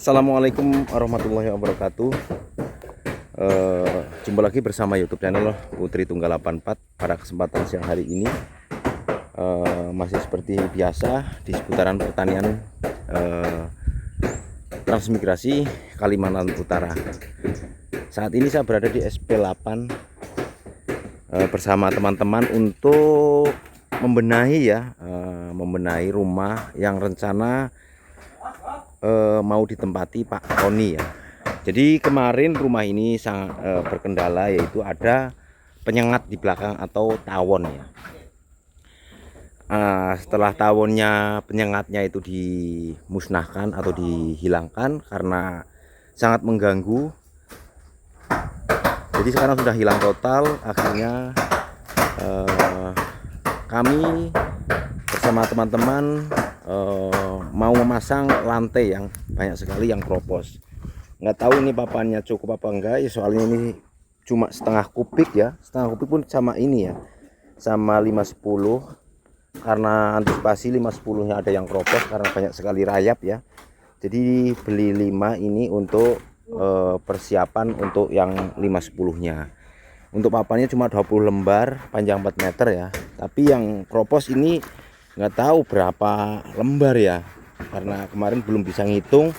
Assalamualaikum warahmatullahi wabarakatuh. Jumpa lagi bersama YouTube channel Putri Tunggal 84. Pada kesempatan siang hari ini masih seperti biasa di seputaran pertanian transmigrasi Kalimantan Utara. Saat ini saya berada di SP8 bersama teman-teman untuk membenahi rumah yang rencana mau ditempati Pak Tony ya. Jadi kemarin rumah ini sangat berkendala, yaitu ada penyengat di belakang atau tawon ya. Setelah tawonnya, penyengatnya itu dimusnahkan atau dihilangkan karena sangat mengganggu. Jadi sekarang sudah hilang total. Akhirnya kami bersama teman-teman mau memasang lantai yang banyak sekali yang kropos. Nggak tahu ini papannya cukup apa enggak ya, soalnya ini cuma setengah kubik ya. Setengah kubik pun sama ini ya, sama 510. Karena antisipasi 510 nya ada yang kropos karena banyak sekali rayap ya. Jadi beli 5 ini untuk persiapan untuk yang 510 nya. Untuk papannya cuma 20 lembar, panjang 4 meter ya. Tapi yang kropos ini nggak tahu berapa lembar ya, karena kemarin belum bisa ngitung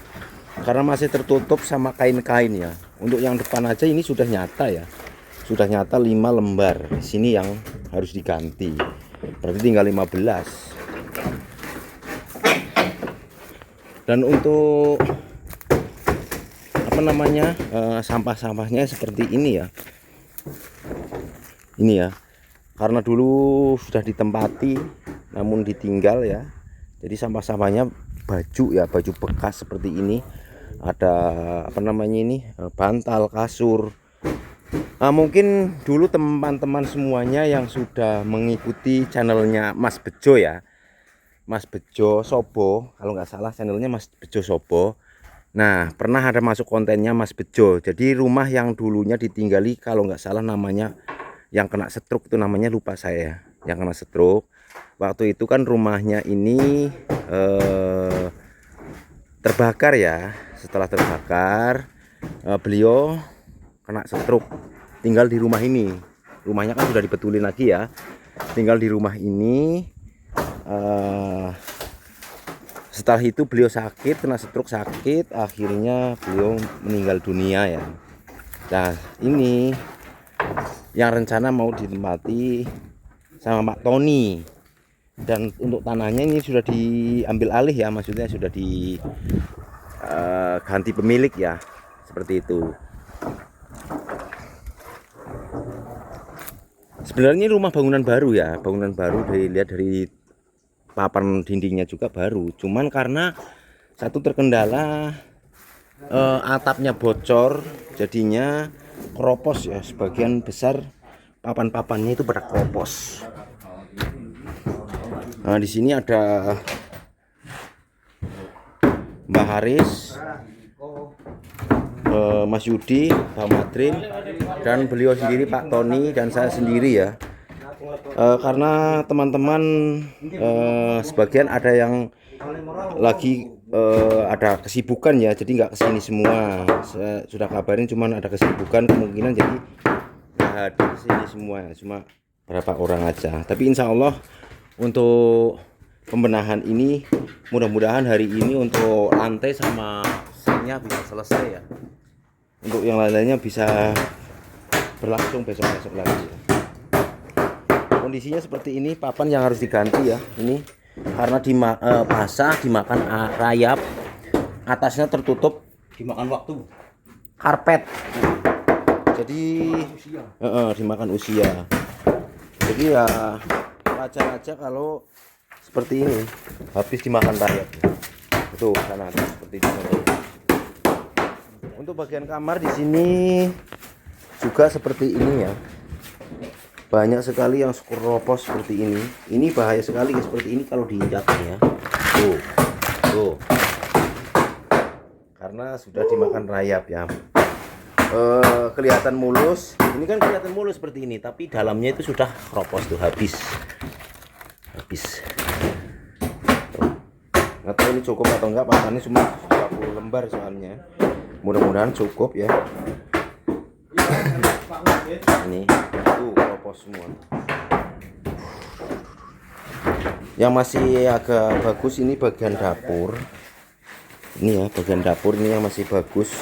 karena masih tertutup sama kain-kain ya. Untuk yang depan aja ini sudah nyata ya, sudah nyata 5 lembar. Di sini yang harus diganti, berarti tinggal 15. Dan untuk sampah-sampahnya seperti ini ya. Ini ya, karena dulu sudah ditempati namun ditinggal ya. Jadi sampah-sampahnya baju ya, baju bekas seperti ini. Ada bantal, kasur. Mungkin dulu teman-teman semuanya yang sudah mengikuti channelnya Mas Bejo ya, Mas Bejo Sobo, kalau nggak salah channelnya Mas Bejo Sobo. Nah, pernah ada masuk kontennya Mas Bejo. Jadi rumah yang dulunya ditinggali, kalau nggak salah namanya, yang kena stroke itu namanya lupa saya, yang kena stroke. Waktu itu kan rumahnya ini terbakar ya. Setelah terbakar, beliau kena stroke, tinggal di rumah ini. Rumahnya kan sudah dibetulin lagi ya, tinggal di rumah ini. Setelah itu beliau sakit, kena stroke, sakit, akhirnya beliau meninggal dunia ya. Nah, ini yang rencana mau ditempati sama Pak Tony. Dan untuk tanahnya ini sudah diambil alih ya, maksudnya sudah diganti pemilik ya, seperti itu. Sebenarnya rumah bangunan baru ya, bangunan baru, dilihat dari papan dindingnya juga baru. Cuman karena satu terkendala, atapnya bocor, jadinya kropos ya, sebagian besar papan-papannya itu pada kropos. Nah, di sini ada Mbak Haris, Mas Yudi, Pak Madrin, dan beliau sendiri Pak Tony, dan saya sendiri ya. Karena teman-teman sebagian ada yang lagi ada kesibukan ya, jadi nggak kesini semua. Saya sudah kabarin, cuman ada kesibukan, kemungkinan jadi nggak hadir kesini semua, cuma berapa orang aja. Tapi insya Allah untuk pembenahan ini, mudah-mudahan hari ini untuk lantai sama selnya bisa selesai ya. Untuk yang lainnya bisa berlangsung besok-besok lagi ya. Kondisinya seperti ini, papan yang harus diganti ya. Ini karena basah, dimakan rayap, atasnya tertutup, dimakan waktu, karpet. Jadi dimakan usia. Jadi ya wajar aja kalau seperti ini, habis dimakan rayap. Itu sana seperti ini. Untuk bagian kamar di sini juga seperti ini ya. Banyak sekali yang kropos seperti ini. Ini bahaya sekali ya, seperti ini kalau diinjak ya. Tuh. Karena sudah dimakan rayap ya. Kelihatan mulus. Ini kan kelihatan mulus seperti ini, tapi dalamnya itu sudah kropos tuh, habis. Nggak tahu ini cukup atau enggak, pakannya cuma 30 lembar soalnya. Mudah-mudahan cukup ya. Ini tuh keropos semua. Yang masih agak bagus ini bagian dapur. Ini ya bagian dapur ini yang masih bagus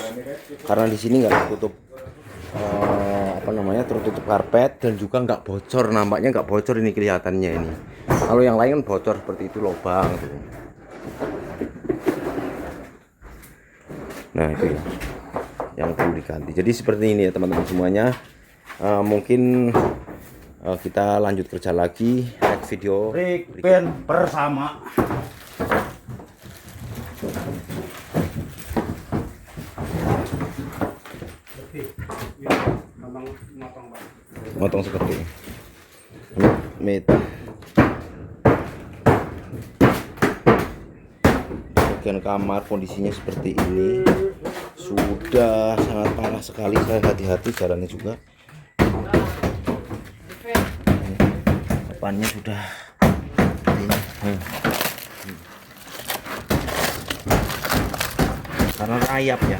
karena di sini nggak tertutup tertutup karpet dan juga nggak bocor, nampaknya nggak bocor ini kelihatannya ini. Kalau yang lain kan bocor seperti itu lubang gitu. Nah itu ya yang perlu diganti. Jadi seperti ini ya teman-teman semuanya. Mungkin kita lanjut kerja lagi next video bersama. Motong seperti ini. Bagian kamar kondisinya seperti ini, sudah sangat parah sekali. Saya hati-hati jalannya juga. Depannya sudah ini. Karena rayap ya,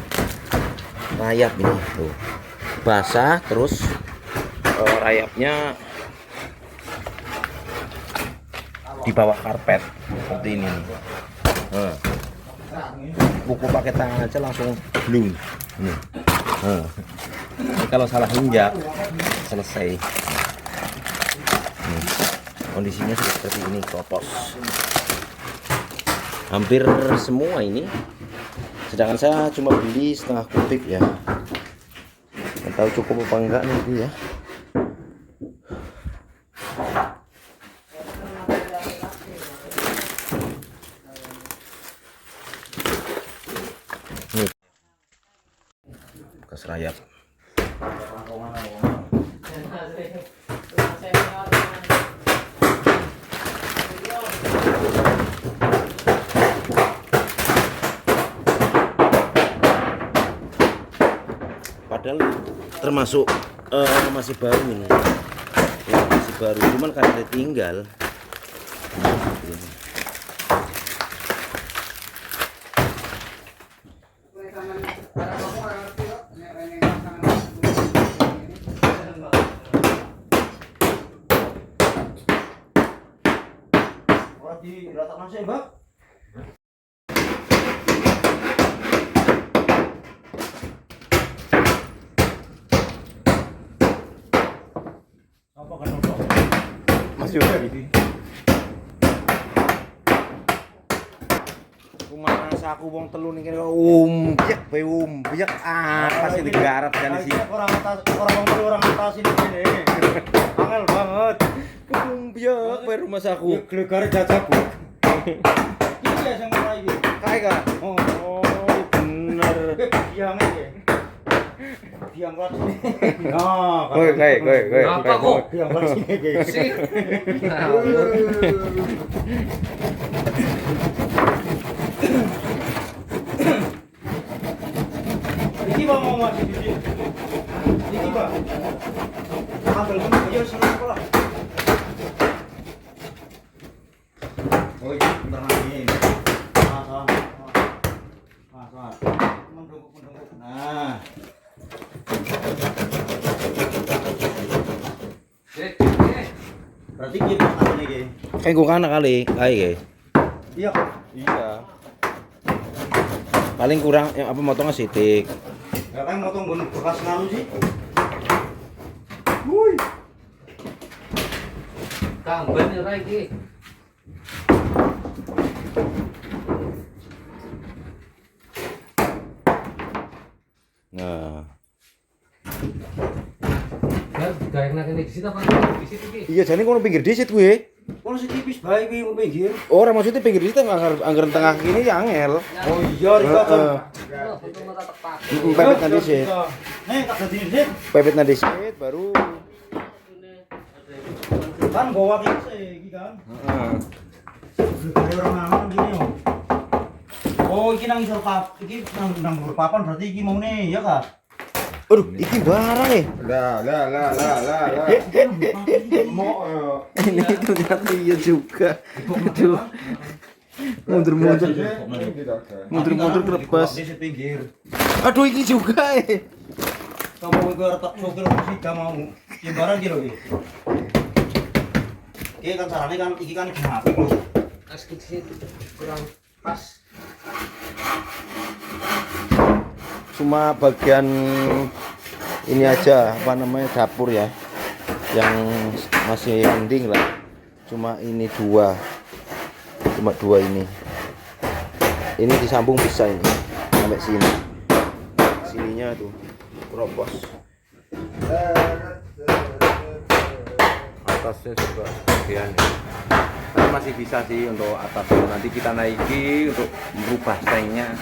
rayap ini tuh basah terus rayapnya di bawah karpet seperti ini nih. Buku pakai tangan aja langsung blung nih. Ini kalau salah injak selesai. Kondisinya seperti ini, keropos hampir semua ini, sedangkan saya cuma beli setengah kubik ya. Nggak tahu cukup apa enggak nanti ya. Nih bekas rayap. Padahal termasuk masih baru ini ya, masih baru, cuman karena ditinggal. Di rata nasi, Mbak. Apa kan Masih lagi. Aku wong telu ning kene umpiak apa sih digarap kan sih. Orang wong telu orang atas ini kene. Angel banget. Umpiak pe rumah saku. Glegare jajaku. Iki ya sing mulai iki. Kae ka. Oh, bener. Diam iki. Diam kok. Nah, kowe. Apa kok? Diam kok sini iki. Iki Bang mau masih di sini. Iki Bang. Ambil dulu ya sini kok. Oh ini bentar lagi. Mendungkuk. Nah. Berarti kita ini iki. Kayak gua kana kali, kae. Iya. Iya. Paling kurang apa motongnya sitik. Ya kan motong gunung bekas ngalu sih. Wuih. Kang bener iki. Nah. Gak enak ini di situ apa di situ iki? Iya, jane kono pinggir disit kuwi. Kalau setipis baik iki pinggir. Ora maksudnya pinggir disit anggar tengah kini ya angel. Oh iya rika kan. Untung ora tak pakai. Pepet nanti disit. Nih tak dadi disit. Pepet nanti disit baru. Kan bawa iki kan. Heeh. Gede orang nang gini yo. Oh iki nang isor iki nang papan berarti iki mau nih ya Kak. Aduh, iki barang nih. Lah. Mau Ini ternyata iya juga. Aduh. Mundur-mundur. Mundur-mundur kelepas. Di pinggir. Aduh iki juga Kamu ke retak sopir sida mau. Jembaran ki lho iki. Iki kan carane kan iki kan kenapa lho. Asik kurang pas. Cuma bagian ini aja apa namanya dapur ya yang masih mending lah, cuma ini dua ini disambung bisa ini sampai sini, sininya tuh keropos, atasnya juga bagian tapi masih bisa sih untuk atasnya, nanti kita naiki untuk merubah sengnya.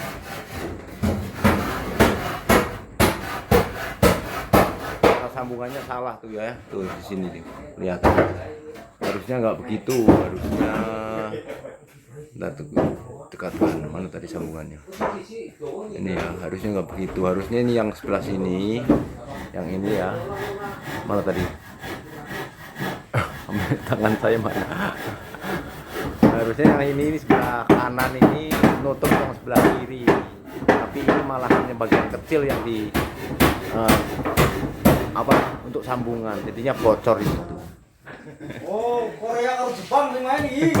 Sambungannya salah tuh ya, tuh di sini nih lihat, harusnya nggak begitu, harusnya nggak dekatkan mana tadi sambungannya ini ya, harusnya nggak begitu, harusnya ini yang sebelah sini, yang ini ya, mana tadi tangan saya mana, harusnya yang ini sebelah kanan ini nutup yang sebelah kiri, tapi ini malah hanya bagian kecil yang di apa untuk sambungan, jadinya bocor di situ. Oh, Korea karo Jepang sing main iki.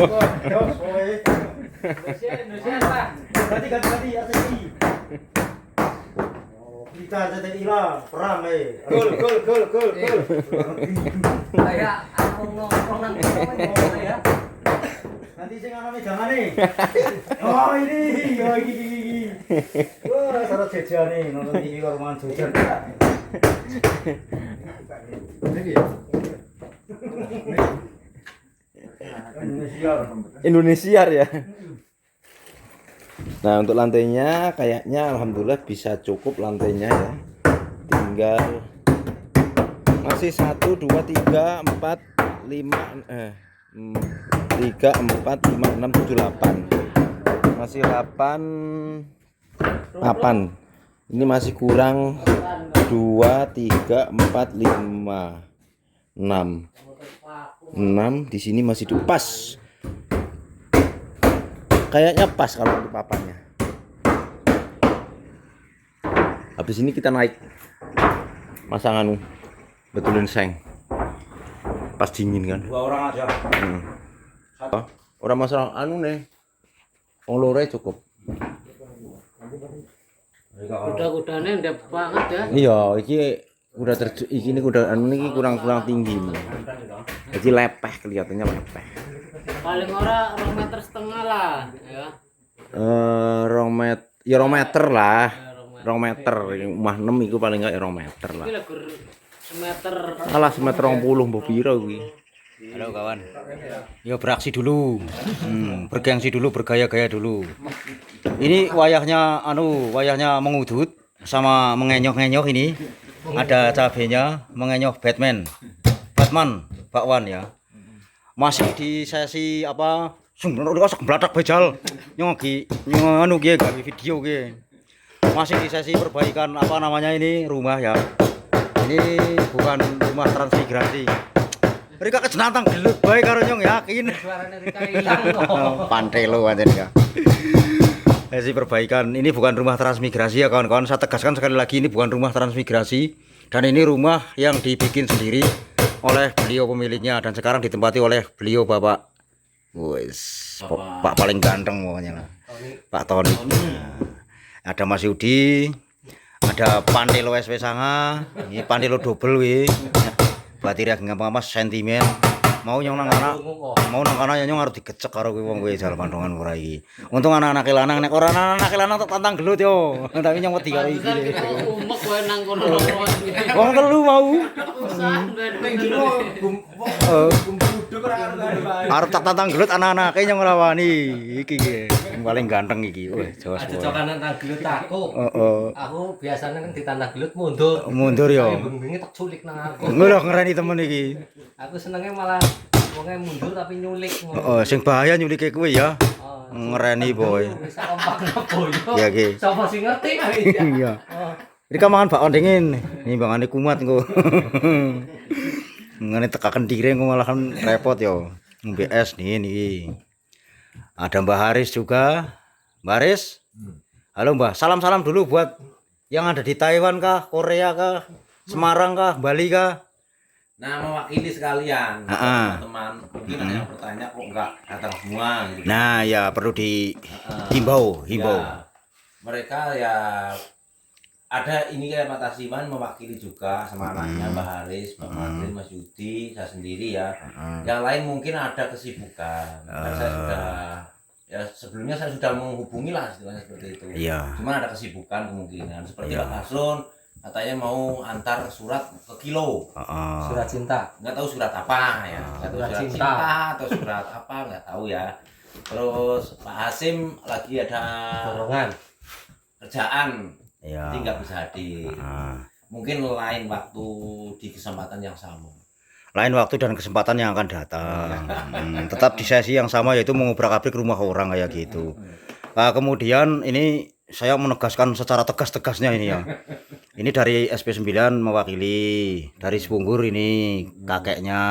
Indonesia Pak. Ganti ACI. Oh, kita ACI lah, perang Gol. Kayak aku nongkrong nang kono ya. Nanti sing anane jangane. Oh, ini. Wah, sarap jejane nonton TV karo mangan jajan. Indonesia ya. Nah untuk lantainya kayaknya alhamdulillah bisa cukup lantainya ya. Tinggal masih 1, 2, 3, 4, 5, 3, 4, 5, 6, 7, 8. Masih 8. Ini masih kurang 2, 3, 4, 5, 6. 6 di sini masih pas. Kayaknya pas kalau untuk papannya. Habis ini kita naik masang anu, betulin seng. Pas dingin kan. 2 orang aja. Orang masalah anu nih. Wong lore cukup. Kuda-kudanya ndek banget ya. Iya, iki udah ini udah anu niki kurang tinggi nih. Jadi lepeh, kelihatannya lepeh. Paling ora 2,5 meter lah ya. 2 meter, ya 2 meter lah. 2 meter, mah 6 itu paling enggak 2 meter lah. Iki lho gur semeter. Alah semeter 20 mbok piro kuwi. Halo kawan, yo beraksi dulu, bergengsi dulu, bergaya-gaya dulu. Ini wayahnya mengudut sama mengenyok-ngenyok ini. Ada cabenya, mengenyok Batman, bakwan ya. Masih di sesi apa? Sungguh belatak bejal, nyogi, anu gie, gawe video gie. Masih di sesi perbaikan apa namanya ini rumah ya. Ini bukan rumah transmigrasi. Mereka kejenatang gelut bae karo nyong yakin. Suarane Rika ilang. Pantelo anjen ya. Sesi perbaikan ini bukan rumah transmigrasi ya kawan-kawan. Saya tegaskan sekali lagi ini bukan rumah transmigrasi dan ini rumah yang dibikin sendiri oleh beliau pemiliknya dan sekarang ditempati oleh beliau Bapak Pak paling ganteng pokoknya lah. Pak Tony. Ada Mas Yudi, ada Pantelo SW Sanga, ini Pantelo double wi. Batirnya gampang mas sentimen mau nyong nang anak nyong harus digecek karo kuwi wong kuwi jal pandongan ora iki. Untung anak-anak lanang nek ora anak lanang tak tantang gelut yo. Tapi nyong wedi karo iki. Umek kowe nang kono. Wong telu mau. Arep tak tantang gelut anak-anake nyong ora wani iki yang paling ganteng iki. Wah, jelas. Cocokan nang gelut aku. Aku biasanya kan ditantang gelut mundur. Mundur yo. Bengi tak culik nang aku. Ngono ngereni temen iki. Aku senengnya malah wonge mundur tapi nyulik. Sing bahaya nyulike kuwi ya. Ngereni boy. Wis kompak boyo. Ya iki. Sapa sing ngerti? Iya. Ini kan mangan bakwan dingin. Ini bangane kumat engko. Ngene tekaken dire engko malah kan repot yo. Ngombe es nih niki. Ada Mbah Haris juga. Mbah Haris. Halo Mbah, salam-salam dulu buat yang ada di Taiwan kah, Korea kah, Semarang kah, Bali kah? Nah, mewakili sekalian teman-teman, mungkin ada yang bertanya kok enggak datang semua gitu. Nah, ya perlu dihimbau. Ya, mereka ya ada ini kayak Pak Tasiman mewakili juga sama anaknya Mbak Haris, Mbak Madrin, Mas Yudi, saya sendiri ya. Yang lain mungkin ada kesibukan. Dan saya sudah ya sebelumnya saya sudah menghubungi lah istilahnya seperti itu. Iya. Cuma ada kesibukan kemungkinan seperti Pak Hasun katanya mau antar surat ke Kilo. Surat cinta. Nggak tahu surat apa ya, nggak tahu surat cinta atau surat apa nggak tahu ya. Terus Pak Hasim lagi ada Dorongan. kerjaan, Ya. jadi nggak bisa hadir. Mungkin lain waktu di kesempatan yang sama. Lain waktu dan kesempatan yang akan datang. Tetap di sesi yang sama, yaitu mengobrak-abrik rumah orang kayak gitu. Kemudian ini saya menegaskan secara tegas-tegasnya ini ya. Ini dari SP9 mewakili, dari Sepunggur ini kakeknya,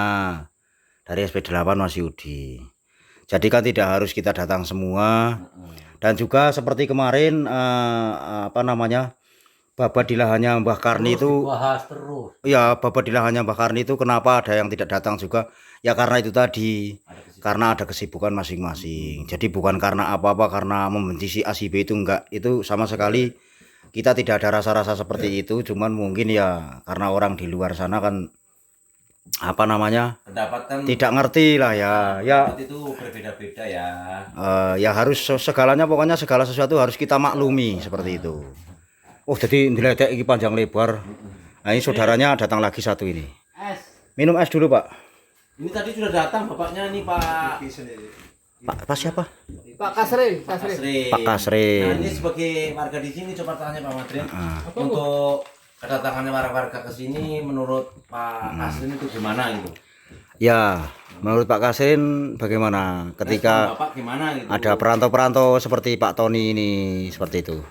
dari SP8 Mas Yudi. Jadi kan tidak harus kita datang semua. Dan juga seperti kemarin babat di lahannya Mbah Karni itu, Bahas terus. ya babat di lahannya Mbah Karni itu kenapa ada yang tidak datang juga? Ya karena itu tadi, karena ada kesibukan masing-masing. Jadi bukan karena apa-apa, karena membenci si A si B itu enggak. Itu sama sekali kita tidak ada rasa-rasa seperti itu. Cuman mungkin ya karena orang di luar sana kan Pendapat kan tidak ngerti lah ya. pendapat itu berbeda-beda ya. Ya harus segalanya, pokoknya segala sesuatu harus kita maklumi seperti itu. Oh jadi diledek ini panjang lebar. Nah ini saudaranya datang lagi satu ini. Es. Minum es dulu Pak. Ini tadi sudah datang bapaknya nih Pak. Pak siapa? Pak Kasrin. Kasrin. Pak Kasrin. Nah ini sebagai warga di sini coba tanya Pak Madrin. Untuk kedatangannya warga ke sini menurut Pak Kasrin itu gimana gitu? Ya, menurut Pak Kasrin bagaimana ketika Bapak gimana gitu? ada perantau-perantau seperti Pak Tony ini seperti itu?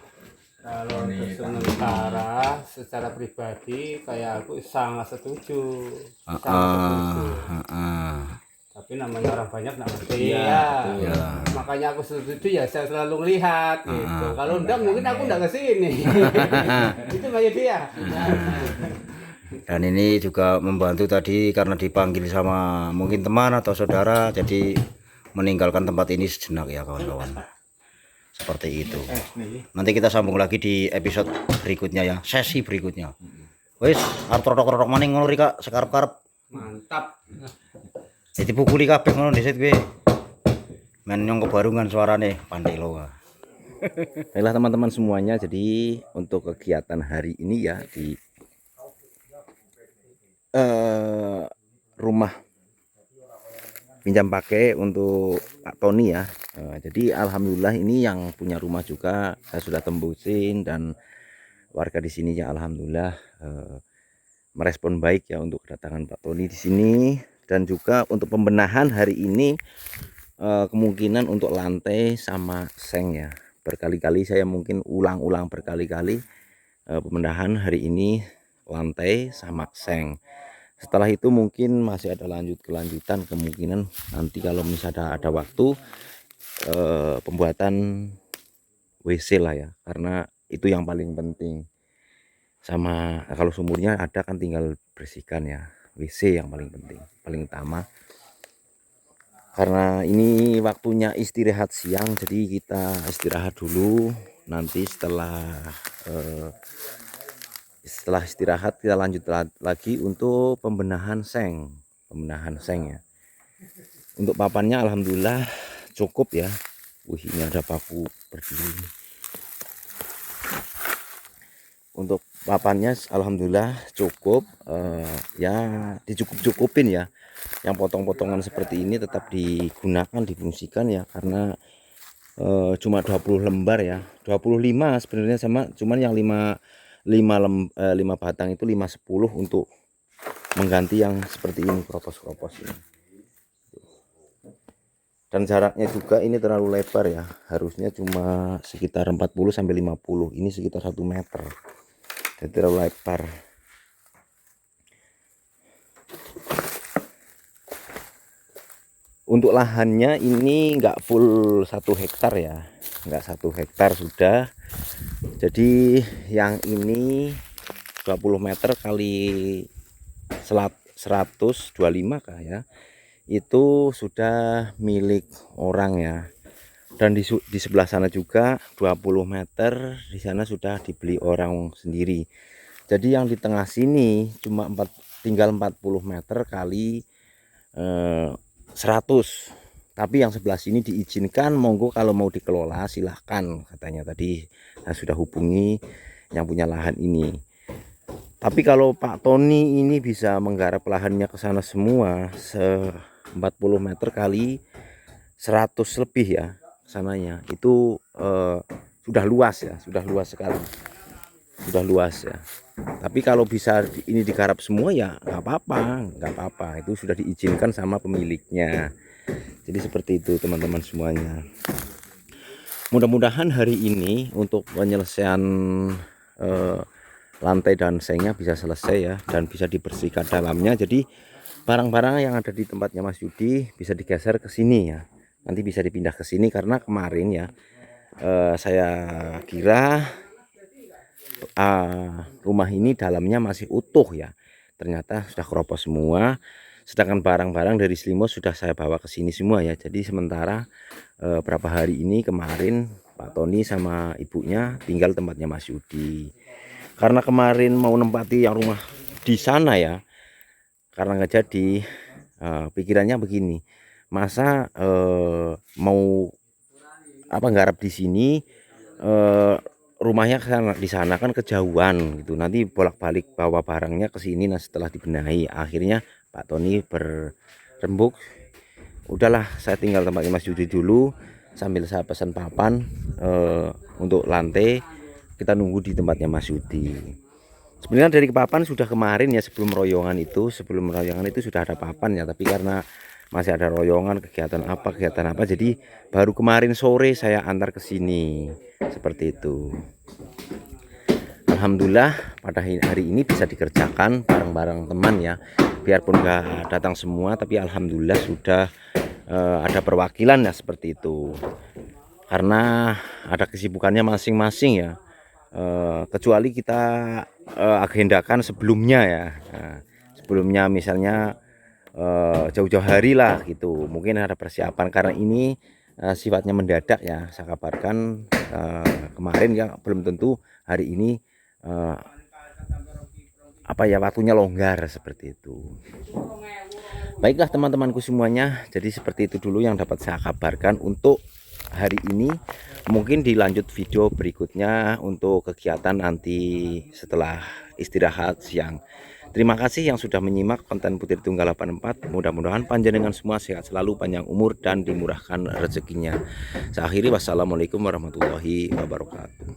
Kalau untuk sementara secara pribadi kayak aku sangat setuju. Tapi namanya orang banyak nggak ngerti ya. Makanya aku setuju ya, saya selalu lihat gitu. Kalau enggak mungkin aku enggak ke sini. Itu kayak dia. Dan ini juga membantu tadi karena dipanggil sama mungkin teman atau saudara, jadi meninggalkan tempat ini sejenak ya kawan-kawan. Seperti itu. Nanti kita sambung lagi di episode berikutnya ya, sesi berikutnya. Wis, arep rodok-rodok maning ngono Rika, sekarep-karep. Mantap. Jadi pukuli kabeh ngono dhisik kowe. Men nyong kebarungan suarane pandai lo. Baiklah teman-teman semuanya, jadi untuk kegiatan hari ini ya di rumah pinjam pakai untuk Pak Tony ya. Jadi alhamdulillah ini yang punya rumah juga saya sudah tembusin, dan warga di sini ya alhamdulillah merespon baik ya untuk kedatangan Pak Tony di sini. Dan juga untuk pembenahan hari ini kemungkinan untuk lantai sama seng ya. Berkali-kali saya mungkin ulang-ulang berkali-kali pembenahan hari ini lantai sama seng. Setelah itu mungkin masih ada kelanjutan kemungkinan nanti kalau misalnya ada waktu pembuatan WC lah ya, karena itu yang paling penting. Sama kalau sumurnya ada kan tinggal bersihkan ya, WC yang paling penting, paling utama. Karena ini waktunya istirahat siang, jadi kita istirahat dulu. Nanti setelah istirahat kita lanjut lagi untuk pembenahan seng ya. Untuk papannya alhamdulillah cukup ya. Wih, ini ada paku berdiri. Untuk papannya alhamdulillah cukup, ya dicukup-cukupin ya. Yang potong-potongan seperti ini tetap digunakan, difungsikan ya, karena cuma 20 lembar ya, 25 sebenarnya sama, cuman yang 5 batang itu 5-10 untuk mengganti yang seperti ini, kropos-kropos ini. Dan jaraknya juga ini terlalu lebar ya, harusnya cuma sekitar 40-50, ini sekitar 1 meter, jadi terlalu lebar. Untuk lahannya ini nggak full 1 hektar ya, nggak 1 hektar sudah. Jadi yang ini 20 meter kali 125 kah ya, itu sudah milik orang ya. Dan di sebelah sana juga 20 meter di sana sudah dibeli orang sendiri. Jadi yang di tengah sini cuma tinggal 40 meter kali 100. Tapi yang sebelah sini diizinkan, monggo kalau mau dikelola silahkan katanya. Tadi saya sudah hubungi yang punya lahan ini. Tapi kalau Pak Tony ini bisa menggarap lahannya ke sana semua 40 meter kali 100 lebih ya sananya, itu sudah luas ya, sudah luas sekali, sudah luas ya. Tapi kalau bisa ini digarap semua ya nggak apa-apa, itu sudah diizinkan sama pemiliknya. Jadi seperti itu teman-teman semuanya. Mudah-mudahan hari ini untuk penyelesaian lantai dan sengnya bisa selesai ya, dan bisa dibersihkan dalamnya. Jadi barang-barang yang ada di tempatnya Mas Yudi bisa digeser ke sini ya, nanti bisa dipindah ke sini. Karena kemarin ya saya kira rumah ini dalamnya masih utuh ya, ternyata sudah keropos semua. Sedangkan barang-barang dari Slimos sudah saya bawa ke sini semua ya. Jadi sementara berapa hari ini kemarin Pak Tony sama ibunya tinggal tempatnya Mas Yudi. Karena kemarin mau nempati yang rumah di sana ya, karena nggak jadi, pikirannya begini, masa mau nggarap di sini, rumahnya di sana kan kejauhan gitu, nanti bolak-balik bawa barangnya ke sini. Nah setelah dibenahi, akhirnya Pak Tony berembuk, udahlah saya tinggal tempatnya Mas Yudi dulu, sambil saya pesan papan untuk lantai, kita nunggu di tempatnya Mas Yudi. Sebenarnya dari papan sudah kemarin ya, sebelum royongan itu sudah ada papan ya, tapi karena masih ada royongan kegiatan apa, jadi baru kemarin sore saya antar ke sini seperti itu. Alhamdulillah pada hari ini bisa dikerjakan bareng-bareng teman ya, biarpun nggak datang semua, tapi alhamdulillah sudah ada perwakilan ya seperti itu. Karena ada kesibukannya masing-masing ya, kecuali kita agendakan sebelumnya ya. Sebelumnya misalnya jauh-jauh hari lah gitu, mungkin ada persiapan. Karena ini sifatnya mendadak ya, saya kabarkan kemarin ya, belum tentu hari ini waktunya longgar seperti itu. Baiklah teman-temanku semuanya, jadi seperti itu dulu yang dapat saya kabarkan untuk hari ini. Mungkin dilanjut video berikutnya untuk kegiatan nanti setelah istirahat siang. Terima kasih yang sudah menyimak konten Putri Tunggal 84. Mudah-mudahan panjenengan semua sehat selalu, panjang umur dan dimurahkan rezekinya. Saya akhiri, wassalamualaikum warahmatullahi wabarakatuh.